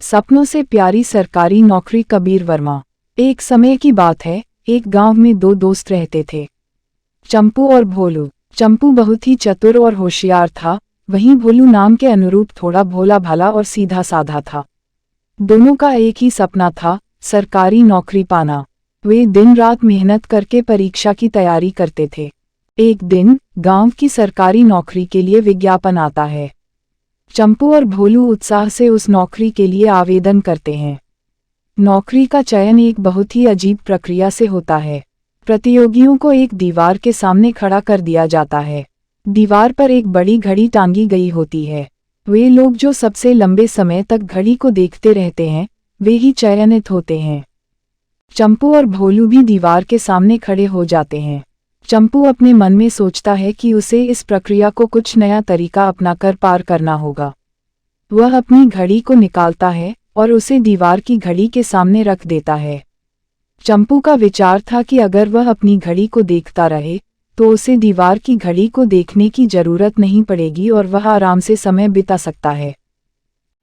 सपनों से प्यारी सरकारी नौकरी। कबीर वर्मा। एक समय की बात है, एक गांव में दो दोस्त रहते थे, चंपू और भोलू। चंपू बहुत ही चतुर और होशियार था, वहीं भोलू नाम के अनुरूप थोड़ा भोला भाला और सीधा साधा था। दोनों का एक ही सपना था, सरकारी नौकरी पाना। वे दिन रात मेहनत करके परीक्षा की तैयारी करते थे। एक दिन गांव की सरकारी नौकरी के लिए विज्ञापन आता है। चंपू और भोलू उत्साह से उस नौकरी के लिए आवेदन करते हैं। नौकरी का चयन एक बहुत ही अजीब प्रक्रिया से होता है। प्रतियोगियों को एक दीवार के सामने खड़ा कर दिया जाता है। दीवार पर एक बड़ी घड़ी टांगी गई होती है। वे लोग जो सबसे लंबे समय तक घड़ी को देखते रहते हैं, वे ही चयनित होते हैं। चंपू और भोलू भी दीवार के सामने खड़े हो जाते हैं। चंपू अपने मन में सोचता है कि उसे इस प्रक्रिया को कुछ नया तरीका अपनाकर पार करना होगा। वह अपनी घड़ी को निकालता है और उसे दीवार की घड़ी के सामने रख देता है। चंपू का विचार था कि अगर वह अपनी घड़ी को देखता रहे तो उसे दीवार की घड़ी को देखने की जरूरत नहीं पड़ेगी और वह आराम से समय बिता सकता है।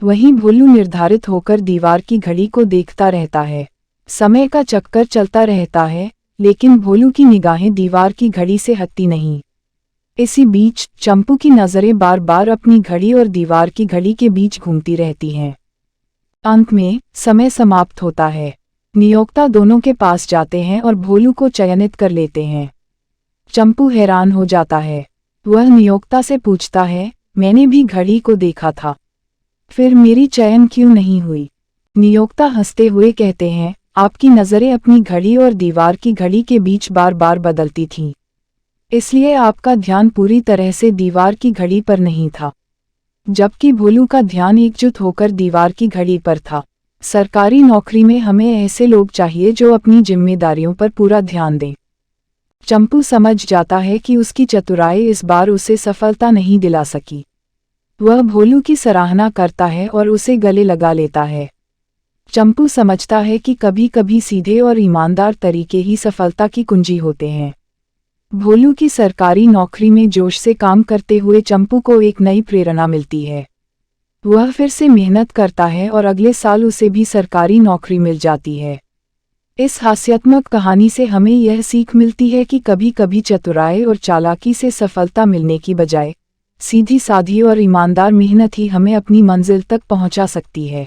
वहीं भोलू निर्धारित होकर दीवार की घड़ी को देखता रहता है। समय का चक्कर चलता रहता है, लेकिन भोलू की निगाहें दीवार की घड़ी से हटती नहीं। इसी बीच चंपू की नज़रें बार बार अपनी घड़ी और दीवार की घड़ी के बीच घूमती रहती हैं। अंत में समय समाप्त होता है। नियोक्ता दोनों के पास जाते हैं और भोलू को चयनित कर लेते हैं। चंपू हैरान हो जाता है। वह नियोक्ता से पूछता है, मैंने भी घड़ी को देखा था, फिर मेरी चयन क्यों नहीं हुई? नियोक्ता हंसते हुए कहते हैं, आपकी नज़रें अपनी घड़ी और दीवार की घड़ी के बीच बार बार बदलती थीं, इसलिए आपका ध्यान पूरी तरह से दीवार की घड़ी पर नहीं था, जबकि भोलू का ध्यान एकजुट होकर दीवार की घड़ी पर था। सरकारी नौकरी में हमें ऐसे लोग चाहिए जो अपनी जिम्मेदारियों पर पूरा ध्यान दें। चंपू समझ जाता है कि उसकी चतुराई इस बार उसे सफलता नहीं दिला सकी। वह भोलू की सराहना करता है और उसे गले लगा लेता है। चंपू समझता है कि कभी कभी सीधे और ईमानदार तरीके ही सफलता की कुंजी होते हैं। भोलू की सरकारी नौकरी में जोश से काम करते हुए चंपू को एक नई प्रेरणा मिलती है। वह फिर से मेहनत करता है और अगले साल उसे भी सरकारी नौकरी मिल जाती है। इस हास्यात्मक कहानी से हमें यह सीख मिलती है कि कभी कभी चतुराई और चालाकी से सफलता मिलने की बजाय सीधी साधी और ईमानदार मेहनत ही हमें अपनी मंजिल तक पहुंचा सकती है।